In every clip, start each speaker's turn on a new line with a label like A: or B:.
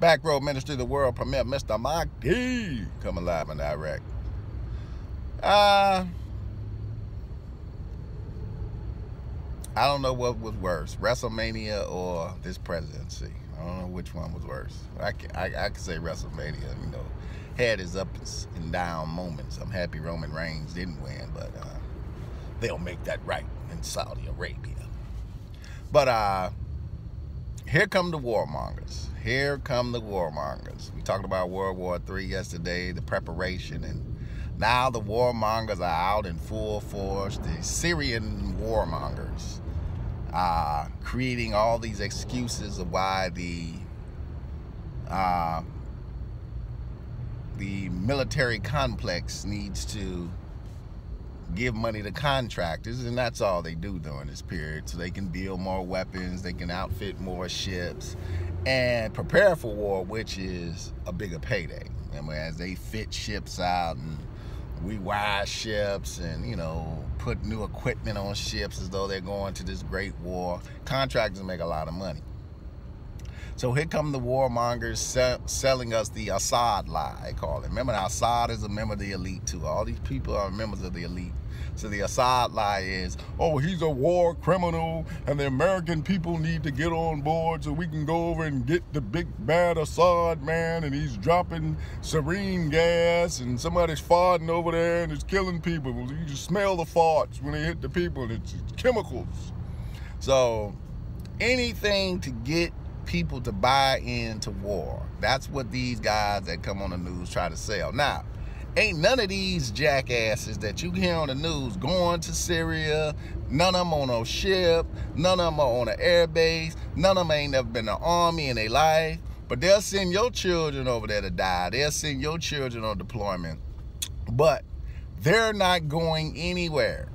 A: Back Row Ministry of the World Premier Mr. Mahdi coming live in Iraq. I don't know what was worse, WrestleMania or this presidency. I don't know which one was worse. I can say WrestleMania, you know, had its ups and down moments. I'm happy Roman Reigns didn't win, but they'll make that right in Saudi Arabia. But here come the warmongers. Here come the warmongers. We talked about World War III yesterday, the preparation, and now the warmongers are out in full force. The Syrian warmongers creating all these excuses of why the military complex needs to give money to contractors, and that's all they do during this period, so they can build more weapons, they can outfit more ships, and prepare for war, which is a bigger payday. And as they fit ships out and rewire ships and, you know, put new equipment on ships as though they're going to this great war, contractors make a lot of money. So here come the warmongers selling us the Assad lie, they call it. Remember, Assad is a member of the elite too. All these people are members of the elite. So the Assad lie is, oh, he's a war criminal and the American people need to get on board so we can go over and get the big bad Assad man, and he's dropping sarin gas and somebody's farting over there and it's killing people. You just smell the farts when they hit the people. It's chemicals. So anything to get people to buy into war. That's what these guys that come on the news try to sell. Now, ain't none of these jackasses that you hear on the news going to Syria. None of them on a ship. None of them are on an air base. None of them ain't never been in the army in their life. But they'll send your children over there to die. They'll send your children on deployment. But they're not going anywhere.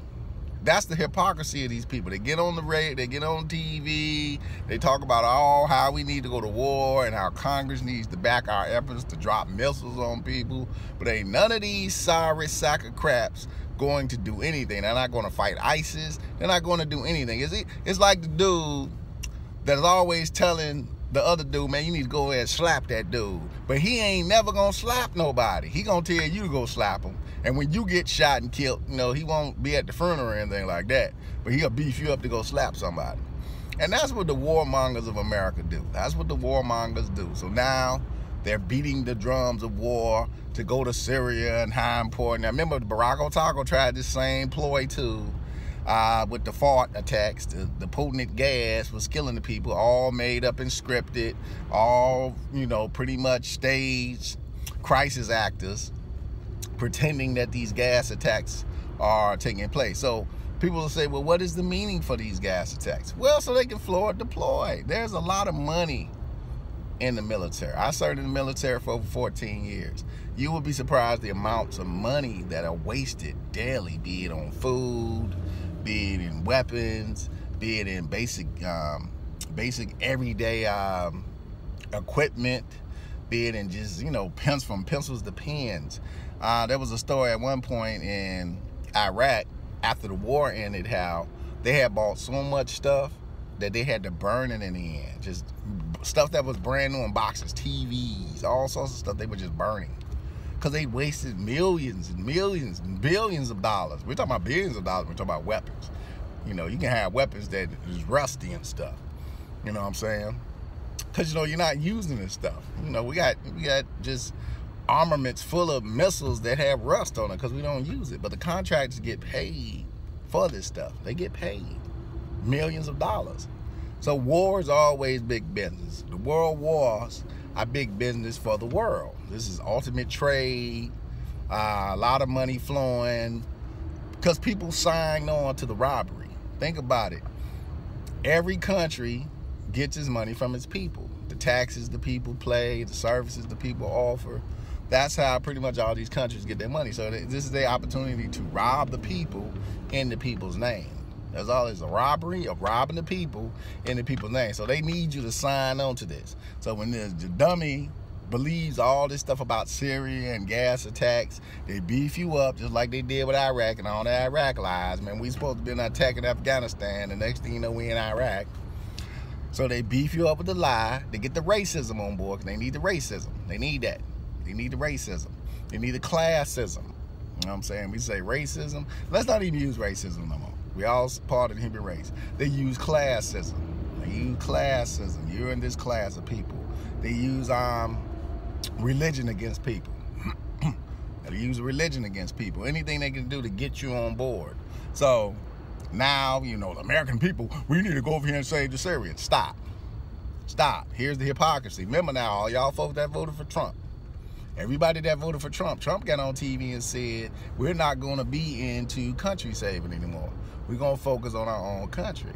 A: That's the hypocrisy of these people. They get on the radio, they get on TV, they talk about how we need to go to war and how Congress needs to back our efforts to drop missiles on people. But ain't none of these sorry sack of craps going to do anything. They're not going to fight ISIS. They're not going to do anything. It's like the dude that's always telling the other dude, man, you need to go ahead and slap that dude. But he ain't never going to slap nobody. He going to tell you to go slap him. And when you get shot and killed, you know, he won't be at the funeral or anything like that. But he'll beef you up to go slap somebody. And that's what the warmongers of America do. That's what the warmongers do. So now they're beating the drums of war to go to Syria and how important. Now remember, Barack Obama tried this same ploy too. With the fart attacks, the potent gas was killing the people, all made up and scripted, all, you know, pretty much staged crisis actors pretending that these gas attacks are taking place. So people will say, well, what is the meaning for these gas attacks? Well, so they can forward deploy. There's a lot of money in the military. I served in the military for over 14 years. You would be surprised the amounts of money that are wasted daily, be it on food, be it in weapons, be it in basic everyday equipment, be it in just, you know, from pencils to pens. There was a story at one point in Iraq after the war ended, how they had bought so much stuff that they had to burn it in the end. Just stuff that was brand new in boxes, TVs, all sorts of stuff they were just burning. Because they wasted millions and millions and billions of dollars. We're talking about billions of dollars. We're talking about weapons. You know, you can have weapons that is rusty and stuff. You know what I'm saying? Because, you know, you're not using this stuff. You know, we got just armaments full of missiles that have rust on it because we don't use it. But the contractors get paid for this stuff. They get paid millions of dollars. So war is always big business. The world wars are big business for the world. This is ultimate trade, a lot of money flowing because people signed on to the robbery. Think about it. Every country gets its money from its people. The taxes the people pay, the services the people offer. That's how pretty much all these countries get their money. So this is their opportunity to rob the people in the people's name. That's all. It's a robbery of robbing the people in the people's name. So they need you to sign on to this. So when the dummy believes all this stuff about Syria and gas attacks, they beef you up just like they did with Iraq and all the Iraq lies. Man, we supposed to be attacking Afghanistan. The next thing you know, we in Iraq. So they beef you up with the lie. They get the racism on board because they need the racism. They need that. They need the racism. They need the classism. You know what I'm saying? We say racism. Let's not even use racism no more. We all part of the human race. They use classism. They use classism. You're in this class of people. They use religion against people. They use religion against people. Anything they can do to get you on board. So now, you know, the American people, we need to go over here and save the Syrians. Stop. Stop. Here's the hypocrisy. Remember now, all y'all folks that voted for Trump. Everybody that voted for Trump got on TV and said, we're not going to be into country saving anymore. We're going to focus on our own country.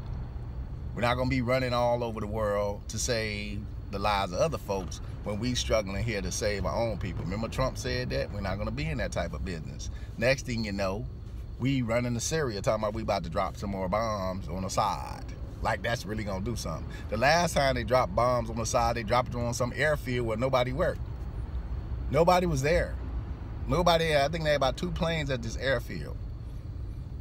A: We're not going to be running all over the world to save the lives of other folks when we struggling here to save our own people. Remember Trump said that? We're not going to be in that type of business. Next thing you know, we running to Syria talking about we about to drop some more bombs on the side. Like that's really going to do something. The last time they dropped bombs on the side, they dropped them on some airfield where nobody worked. Nobody was there. Nobody. I think they had about 2 planes at this airfield.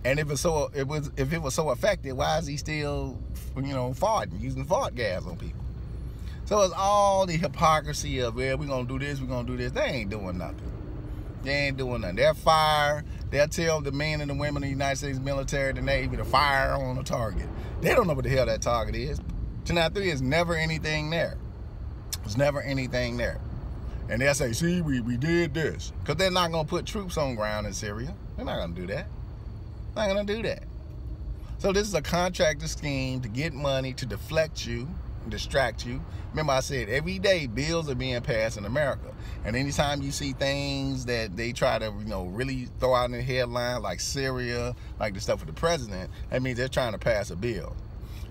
A: And if it was so effective, why is he still, you know, farting, using fart gas on people? So it's all the hypocrisy of, well, we're gonna do this, we're gonna do this. They ain't doing nothing. They ain't doing nothing. They'll fire. They'll tell the men and the women of the United States military, the Navy, to fire on a target. They don't know what the hell that target is. 293 is never anything there. There's never anything there. And they'll say, see, we did this. Because they're not going to put troops on ground in Syria. They're not going to do that. They're not going to do that. So this is a contractor scheme to get money, to deflect you, distract you. Remember I said every day bills are being passed in America. And anytime you see things that they try to, you know, really throw out in the headline, like Syria, like the stuff with the president, that means they're trying to pass a bill.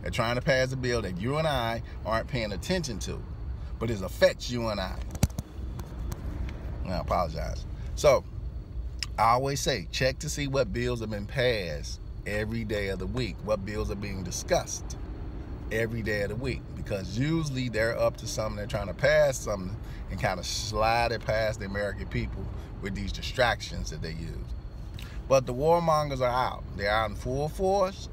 A: They're trying to pass a bill that you and I aren't paying attention to. But it affects you and I. I apologize. So, I always say, check to see what bills have been passed every day of the week. What bills are being discussed every day of the week. Because usually they're up to something, they're trying to pass something and kind of slide it past the American people with these distractions that they use. But the warmongers are out. They're out in full force.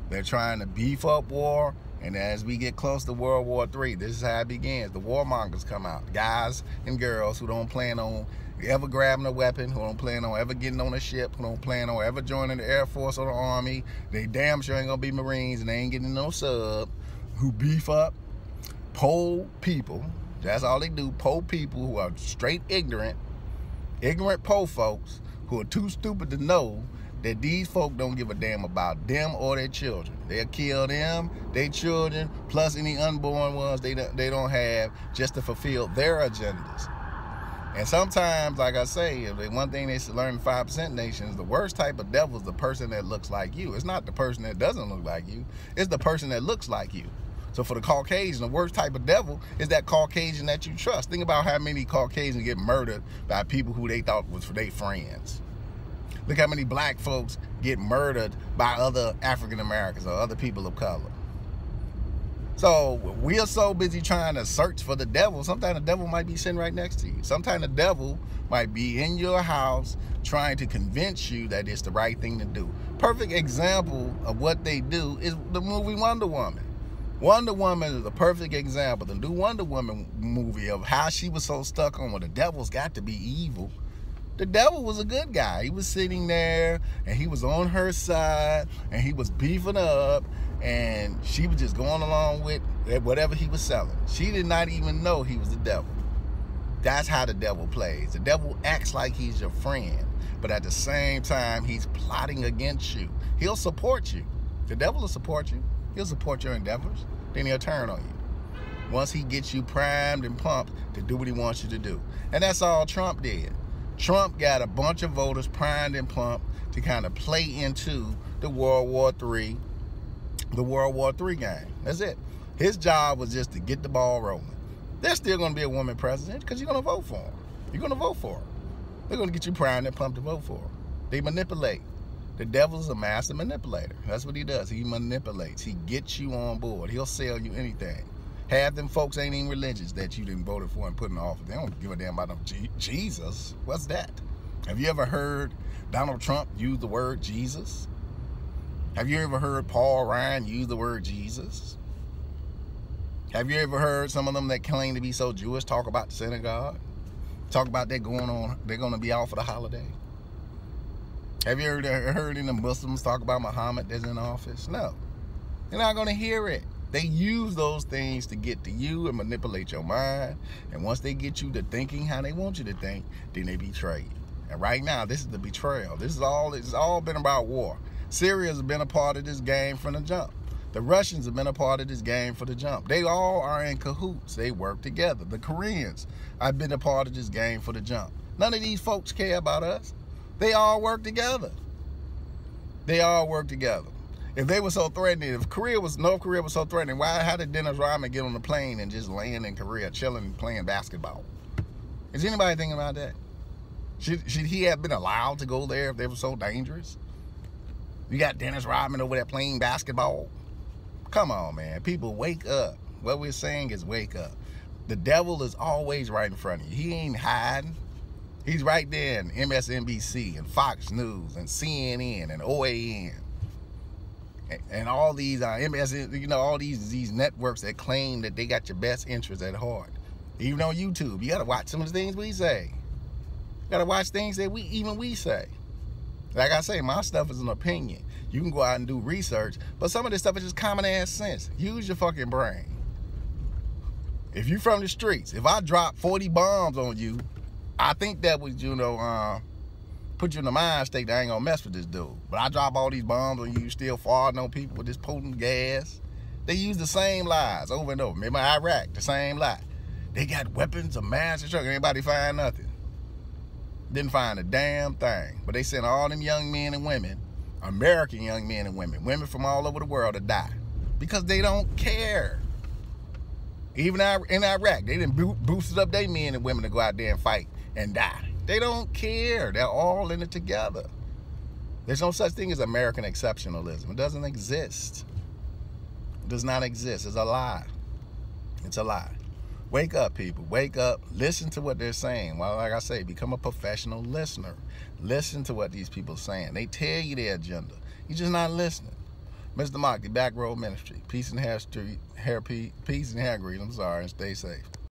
A: They're trying to beef up war. And as we get close to World War III, this is how it begins. The warmongers come out. Guys and girls who don't plan on ever grabbing a weapon, who don't plan on ever getting on a ship, who don't plan on ever joining the Air Force or the Army. They damn sure ain't gonna be Marines and they ain't getting no sub. Who beef up, poll people. That's all they do. Poll people who are straight ignorant poll folks who are too stupid to know that these folk don't give a damn about them or their children. They'll kill them, their children, plus any unborn ones they don't have, just to fulfill their agendas. And sometimes, like I say, one thing they learn in 5% nations, the worst type of devil is the person that looks like you. It's not the person that doesn't look like you. It's the person that looks like you. So for the Caucasian, the worst type of devil is that Caucasian that you trust. Think about how many Caucasians get murdered by people who they thought was for their friends. Look how many black folks get murdered by other African Americans or other people of color. So we are so busy trying to search for the devil. Sometimes the devil might be sitting right next to you. Sometimes the devil might be in your house trying to convince you that it's the right thing to do. Perfect example of what they do is the movie Wonder Woman. Wonder Woman is a perfect example. The new Wonder Woman movie of how she was so stuck on, well, the devil's got to be evil. The devil was a good guy. He was sitting there and he was on her side and he was beefing up and she was just going along with whatever he was selling. She did not even know he was the devil. That's how the devil plays. The devil acts like he's your friend, but at the same time, he's plotting against you. He'll support you. The devil will support you. He'll support your endeavors. Then he'll turn on you once he gets you primed and pumped to do what he wants you to do. And that's all Trump did. Trump got a bunch of voters primed and pumped to kind of play into the World War III game. That's it. His job was just to get the ball rolling. There's still going to be a woman president because you're going to vote for her. You're going to vote for her. They're going to get you primed and pumped to vote for her. They manipulate. The devil's a master manipulator. That's what he does. He manipulates. He gets you on board. He'll sell you anything. Half them folks ain't even religious that you didn't vote for and put in office. They don't give a damn about them. Jesus? What's that? Have you ever heard Donald Trump use the word Jesus? Have you ever heard Paul Ryan use the word Jesus? Have you ever heard some of them that claim to be so Jewish talk about the synagogue? Talk about they're going to be out for the holiday? Have you heard any Muslims talk about Muhammad that's in office? No. You're not going to hear it. They use those things to get to you and manipulate your mind. And once they get you to thinking how they want you to think, then they betray you. And right now, this is the betrayal. It's all been about war. Syria has been a part of this game from the jump. The Russians have been a part of this game from the jump. They all are in cahoots. They work together. The Koreans have been a part of this game for the jump. None of these folks care about us. They all work together. They all work together. If they were so threatening, if North Korea was so threatening, how did Dennis Rodman get on the plane and just land in Korea, chilling, playing basketball? Is anybody thinking about that? Should he have been allowed to go there if they were so dangerous? You got Dennis Rodman over there playing basketball? Come on, man. People, wake up. What we're saying is wake up. The devil is always right in front of you. He ain't hiding. He's right there in MSNBC and Fox News and CNN and OAN. And all these all these networks that claim that they got your best interests at heart. Even on YouTube, you gotta watch some of the things we say. You gotta watch things that we say. Like I say, my stuff is an opinion. You can go out and do research, but some of this stuff is just common ass sense. Use your fucking brain. If you from the streets, if I drop 40 bombs on you, I think that would, put you in the mind state that I ain't gonna mess with this dude. But I drop all these bombs on you still farting on people with this potent gas. They use the same lies over and over. Remember Iraq, the same lie. They got weapons of mass destruction. Anybody find nothing? Didn't find a damn thing. But they sent all them young men and women, American young men and women from all over the world to die. Because they don't care. Even in Iraq, they didn't boosted up their men and women to go out there and fight and die. They don't care. They're all in it together. There's no such thing as American exceptionalism. It doesn't exist. It does not exist. It's a lie. It's a lie. Wake up, people. Wake up. Listen to what they're saying. Well, like I say, become a professional listener. Listen to what these people are saying. They tell you their agenda. You're just not listening. Mr. Mock, the Back Road Ministry. Peace and hair grease. I'm sorry, and stay safe.